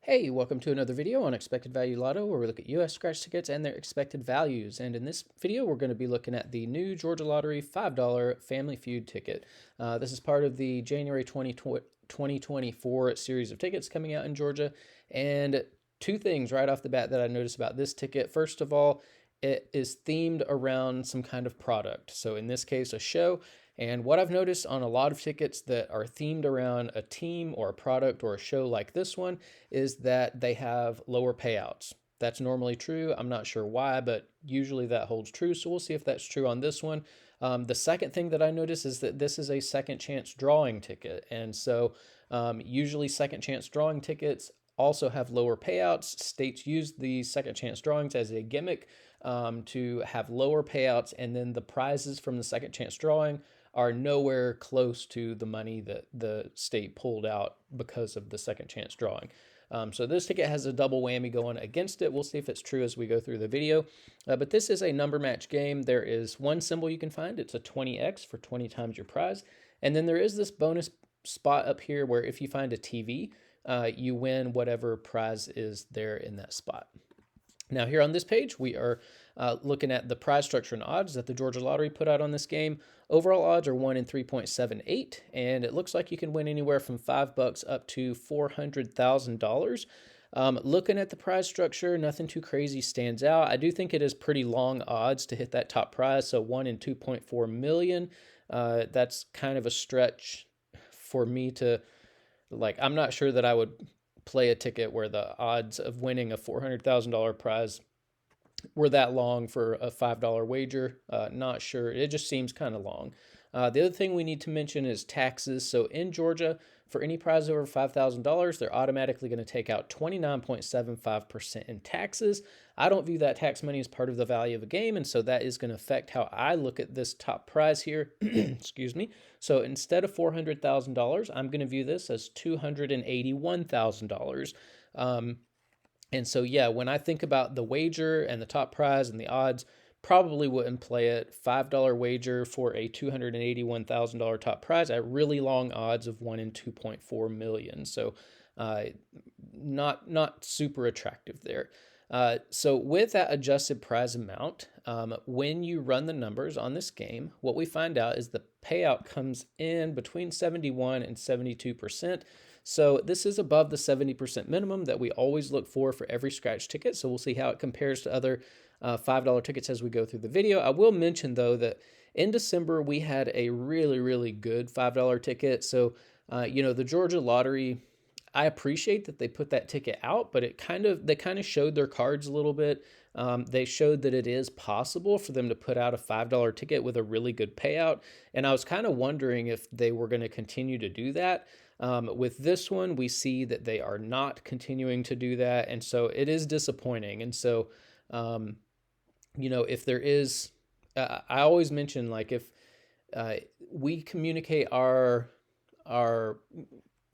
Hey, welcome to another video on Expected Value Lotto, where we look at US scratch tickets and their expected values. And in this video, we're going to be looking at the new Georgia Lottery $5 Family Feud ticket. This is part of the January 2024 series of tickets coming out in Georgia. And two things right off the bat that I noticed about this ticket. First of all, it is themed around some kind of product. So in this case, a show. And what I've noticed on a lot of tickets that are themed around a team or a product or a show like this one is that they have lower payouts. That's normally true. I'm not sure why, but usually that holds true. So we'll see if that's true on this one. The second thing that I notice is that this is a second chance drawing ticket. And so usually second chance drawing tickets also have lower payouts. States use the second chance drawings as a gimmick to have lower payouts, and then the prizes from the second chance drawing are nowhere close to the money that the state pulled out because of the second chance drawing. So this ticket has a double whammy going against it. We'll see if it's true as we go through the video. But this is a number match game. There is one symbol you can find. It's a 20x for 20 times your prize. And then there is this bonus spot up here where if you find a TV, you win whatever prize is there in that spot. Now here on this page, we are looking at the prize structure and odds that the Georgia Lottery put out on this game. Overall odds are 1 in 3.78, and it looks like you can win anywhere from $5 up to $400,000. Looking at the prize structure, nothing too crazy stands out. I do think it is pretty long odds to hit that top prize, so 1 in 2.4 million. That's kind of a stretch for me to, I'm not sure that I would play a ticket where the odds of winning a $400,000 prize were that long for a $5 wager. Not sure. It just seems kind of long. The other thing we need to mention is taxes. So in Georgia, for any prize over $5,000, they're automatically going to take out 29.75% in taxes. I don't view that tax money as part of the value of a game, and so that is going to affect how I look at this top prize here. Excuse me. So instead of $400,000, I'm going to view this as $281,000. And so, yeah, when I think about the wager and the top prize and the odds, probably wouldn't play it. $5 wager for a $281,000 top prize at really long odds of 1 in 2.4 million. So not super attractive there. So with that adjusted prize amount, when you run the numbers on this game, what we find out is the payout comes in between 71 and 72%. So this is above the 70% minimum that we always look for every scratch ticket. So we'll see how it compares to other $5 tickets as we go through the video. I will mention, though, that in December, we had a really, really good $5 ticket. So, the Georgia Lottery, I appreciate that they put that ticket out, but they kind of showed their cards a little bit. They showed that it is possible for them to put out a $5 ticket with a really good payout. And I was kind of wondering if they were going to continue to do that. With this one, we see that they are not continuing to do that. And so it is disappointing. And so, if there is, I always mention, if we communicate our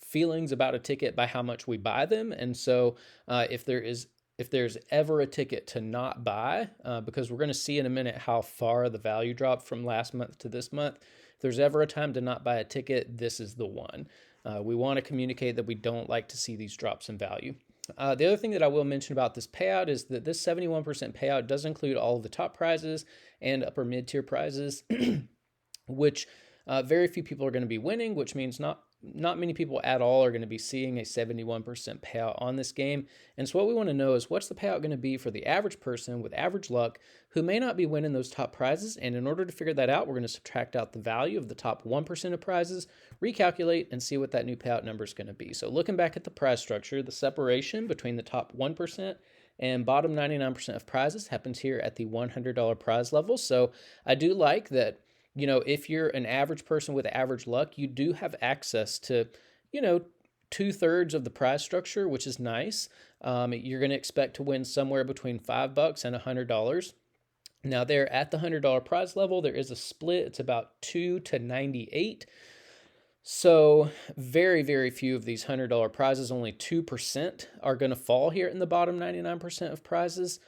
feelings about a ticket by how much we buy them. And so if there's ever a ticket to not buy, because we're going to see in a minute how far the value dropped from last month to this month, if there's ever a time to not buy a ticket, this is the one. We want to communicate that we don't like to see these drops in value. The other thing that I will mention about this payout is that this 71% payout does include all of the top prizes and upper mid-tier prizes, which very few people are going to be winning, which means not many people at all are going to be seeing a 71% payout on this game. And so what we want to know is, what's the payout going to be for the average person with average luck who may not be winning those top prizes? And in order to figure that out, we're going to subtract out the value of the top 1% of prizes, recalculate, and see what that new payout number is going to be. So looking back at the prize structure, the separation between the top 1% and bottom 99% of prizes happens here at the $100 prize level. So I do like that. If you're an average person with average luck, you do have access to, 2/3 of the prize structure, which is nice. You're going to expect to win somewhere between $5 and $100. Now, there at the $100 prize level, there is a split. It's about 2 to 98. So very, very few of these $100 prizes, only 2% are going to fall here in the bottom 99% of prizes.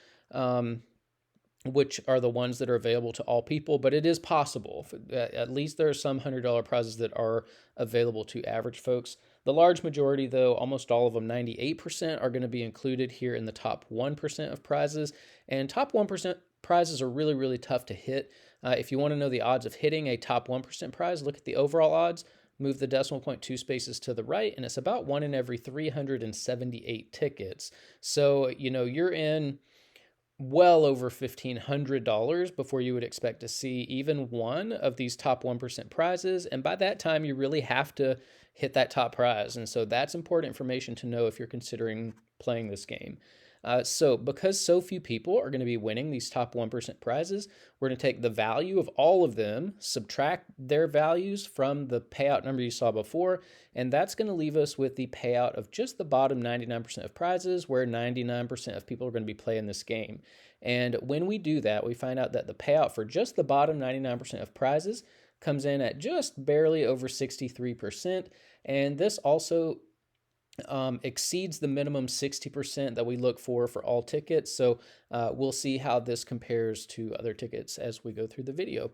Which are the ones that are available to all people, but it is possible. At least there are some $100 prizes that are available to average folks. The large majority, though, almost all of them, 98%, are going to be included here in the top 1% of prizes. And top 1% prizes are really, really tough to hit. If you want to know the odds of hitting a top 1% prize, look at the overall odds, move the decimal point 2 spaces to the right, and it's about 1 in every 378 tickets. So, you're in well over $1,500 before you would expect to see even one of these top 1% prizes. And by that time, you really have to hit that top prize. And so that's important information to know if you're considering playing this game. So because so few people are going to be winning these top 1% prizes, we're going to take the value of all of them, subtract their values from the payout number you saw before, and that's going to leave us with the payout of just the bottom 99% of prizes, where 99% of people are going to be playing this game. And when we do that, we find out that the payout for just the bottom 99% of prizes comes in at just barely over 63%. And this also exceeds the minimum 60% that we look for all tickets. So we'll see how this compares to other tickets as we go through the video.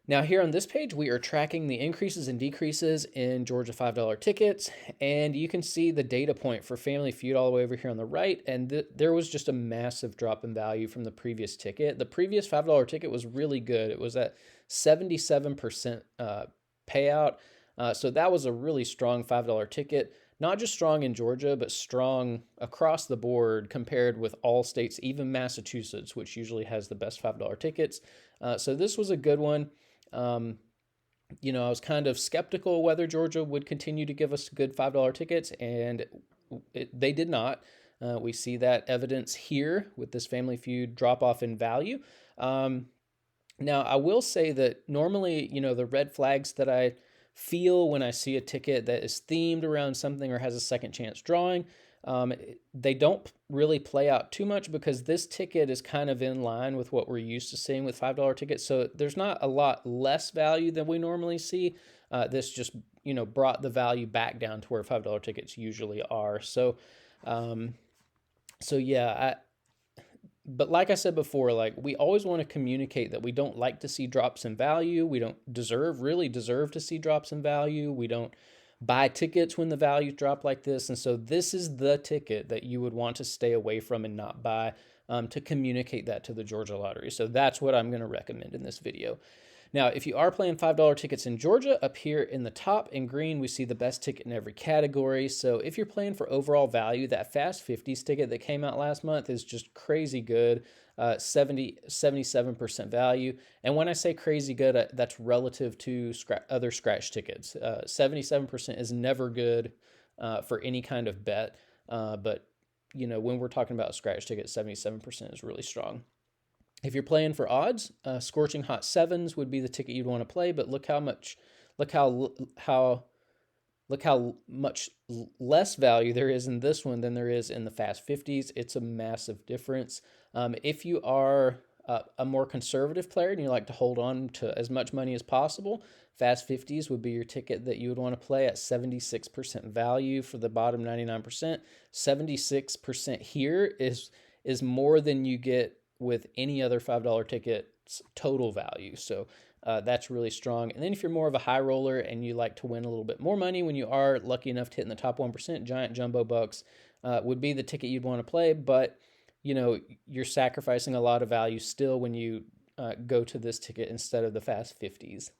Now here on this page, we are tracking the increases and decreases in Georgia $5 tickets, and you can see the data point for Family Feud all the way over here on the right, and there was just a massive drop in value from the previous ticket. The previous $5 ticket was really good. It was at 77% payout, so that was a really strong $5 ticket. Not just strong in Georgia, but strong across the board compared with all states, even Massachusetts, which usually has the best $5 tickets. So this was a good one. I was kind of skeptical whether Georgia would continue to give us good $5 tickets, and they did not. We see that evidence here with this Family Feud drop off in value. Now, I will say that normally, the red flags that I feel when I see a ticket that is themed around something or has a second chance drawing, they don't really play out too much because this ticket is kind of in line with what we're used to seeing with $5 tickets. So there's not a lot less value than we normally see. This just, brought the value back down to where $5 tickets usually are. So, yeah, but like I said before, we always want to communicate that we don't like to see drops in value. We don't really deserve to see drops in value. We don't buy tickets when the values drop like this. And so this is the ticket that you would want to stay away from and not buy, to communicate that to the Georgia Lottery. So that's what I'm going to recommend in this video. Now, if you are playing $5 tickets in Georgia, up here in the top in green, we see the best ticket in every category. So if you're playing for overall value, that Fast 50s ticket that came out last month is just crazy good, 77% value. And when I say crazy good, that's relative to other scratch tickets. 77% is never good for any kind of bet. But, when we're talking about a scratch ticket, 77% is really strong. If you're playing for odds, Scorching Hot Sevens would be the ticket you'd want to play, but look how much less value there is in this one than there is in the Fast 50s. It's a massive difference. If you are a more conservative player and you like to hold on to as much money as possible, Fast 50s would be your ticket that you would want to play at 76% value for the bottom 99%. 76% here is more than you get with any other $5 ticket's total value. So that's really strong. And then if you're more of a high roller and you like to win a little bit more money when you are lucky enough to hit in the top 1%, Giant Jumbo Bucks would be the ticket you'd want to play. But, you're sacrificing a lot of value still when you go to this ticket instead of the Fast 50s.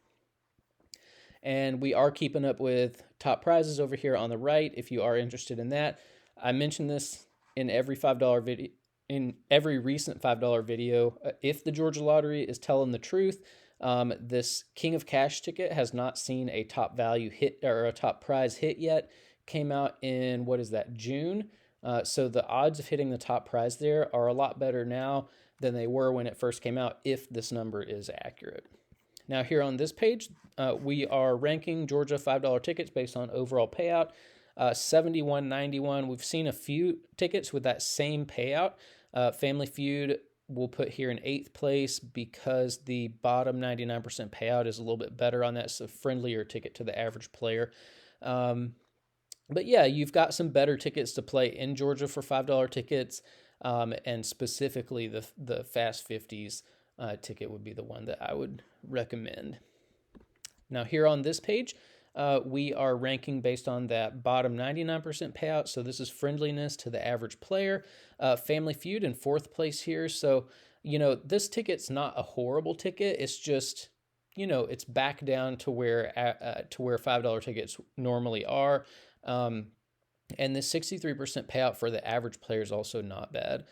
And we are keeping up with top prizes over here on the right if you are interested in that. I mentioned this in every $5 video. In every recent $5 video, if the Georgia Lottery is telling the truth, this King of Cash ticket has not seen a top value hit or a top prize hit yet. Came out in, June. So the odds of hitting the top prize there are a lot better now than they were when it first came out, if this number is accurate. Now here on this page, we are ranking Georgia $5 tickets based on overall payout. 71.91. We've seen a few tickets with that same payout. Family Feud we'll put here in 8th place because the bottom 99% payout is a little bit better on that. It's a friendlier ticket to the average player. But yeah, you've got some better tickets to play in Georgia for $5 tickets, and specifically the Fast 50s ticket would be the one that I would recommend. Now here on this page, we are ranking based on that bottom 99% payout. So this is friendliness to the average player. Family Feud in fourth place here. So, this ticket's not a horrible ticket. It's just, it's back down to where $5 tickets normally are. And the 63% payout for the average player is also not bad.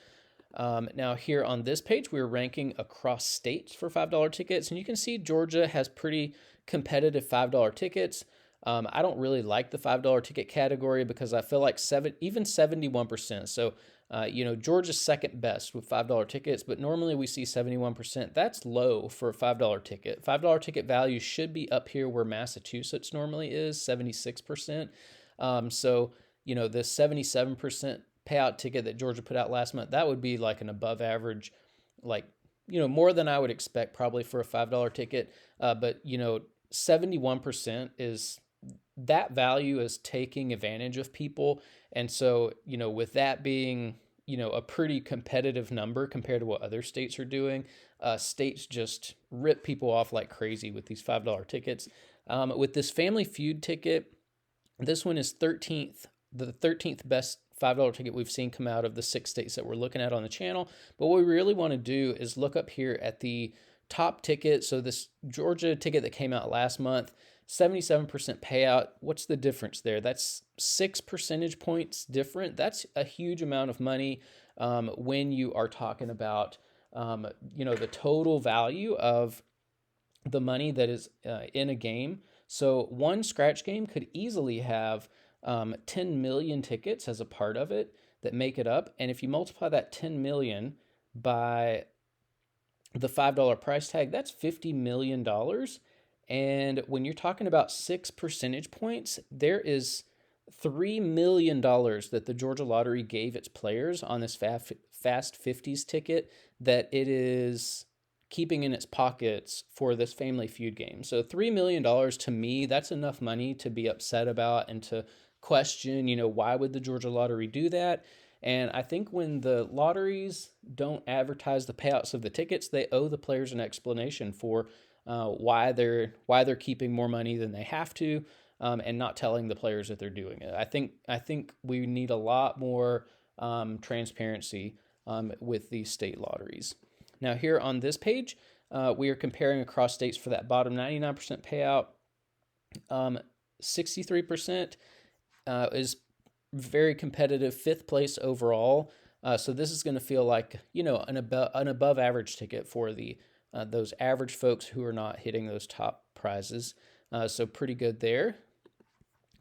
Now here on this page, we're ranking across states for $5 tickets, and you can see Georgia has pretty competitive $5 tickets. I don't really like the $5 ticket category because I feel like even 71%. So, Georgia's second best with $5 tickets, but normally we see 71%. That's low for a $5 ticket. $5 ticket value should be up here where Massachusetts normally is, 76%. So, the 77% payout ticket that Georgia put out last month, that would be like an above average, like, more than I would expect probably for a $5 ticket. But, 71% is that value is taking advantage of people. And so, with that being, a pretty competitive number compared to what other states are doing, states just rip people off like crazy with these $5 tickets. With this Family Feud ticket, this one is the 13th best $5 ticket we've seen come out of the 6 states that we're looking at on the channel. But what we really want to do is look up here at the top ticket. So this Georgia ticket that came out last month, 77% payout. What's the difference there? That's 6 percentage points different. That's a huge amount of money when you are talking about, the total value of the money that is in a game. So one scratch game could easily have 10 million tickets as a part of it that make it up. And if you multiply that 10 million by the $5 price tag, that's $50 million. And when you're talking about 6 percentage points, there is $3 million that the Georgia Lottery gave its players on this Fast 50s ticket that it is keeping in its pockets for this Family Feud game. So $3 million to me, that's enough money to be upset about and to question, why would the Georgia Lottery do that? And I think when the lotteries don't advertise the payouts of the tickets, they owe the players an explanation for why they're keeping more money than they have to, and not telling the players that they're doing it. I think we need a lot more transparency with these state lotteries. Now here on this page, we are comparing across states for that bottom 99% payout. 63% is very competitive, 5th place overall. So this is going to feel like, an above average ticket for those average folks who are not hitting those top prizes. So pretty good there.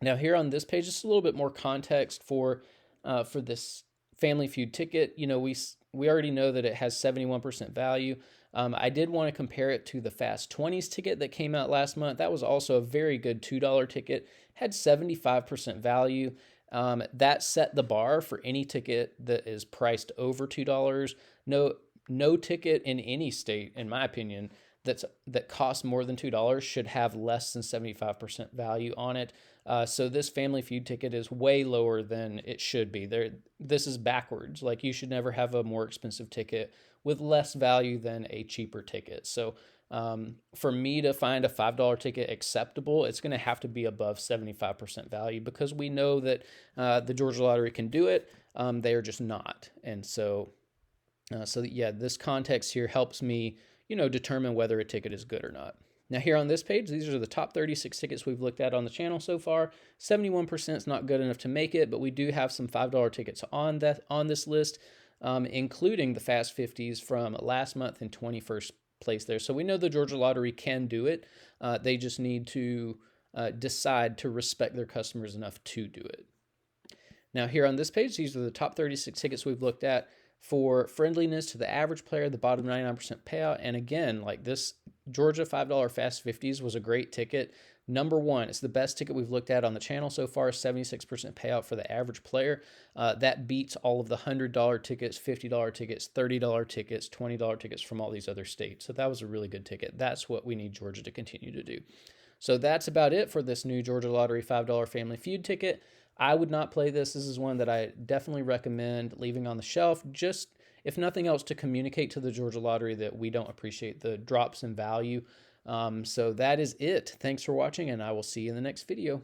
Now here on this page, just a little bit more context for this Family Feud ticket. We already know that it has 71% value. I did want to compare it to the Fast 20s ticket that came out last month. That was also a very good $2 ticket, had 75% value. That set the bar for any ticket that is priced over $2. No ticket in any state, in my opinion, that costs more than $2 should have less than 75% value on it. So this Family Feud ticket is way lower than it should be. This is backwards. Like, you should never have a more expensive ticket with less value than a cheaper ticket. So for me to find a $5 ticket acceptable, it's going to have to be above 75% value, because we know that the Georgia Lottery can do it. They are just not. And so yeah, this context here helps me, determine whether a ticket is good or not. Now here on this page, these are the top 36 tickets we've looked at on the channel so far. 71% is not good enough to make it, but we do have some $5 tickets on this list, including the Fast 50s from last month in 21st place there. So we know the Georgia Lottery can do it. They just need to decide to respect their customers enough to do it. Now here on this page, these are the top 36 tickets we've looked at for friendliness to the average player, the bottom 99% payout. And again, like, this Georgia $5 Fast 50s was a great ticket. Number one, it's the best ticket we've looked at on the channel so far, 76% payout for the average player. That beats all of the $100 tickets, $50 tickets, $30 tickets, $20 tickets from all these other states. So that was a really good ticket. That's what we need Georgia to continue to do. So that's about it for this new Georgia Lottery $5 Family Feud ticket. I would not play this. This is one that I definitely recommend leaving on the shelf, just if nothing else to communicate to the Georgia Lottery that we don't appreciate the drops in value So that is it. Thanks for watching, and I will see you in the next video.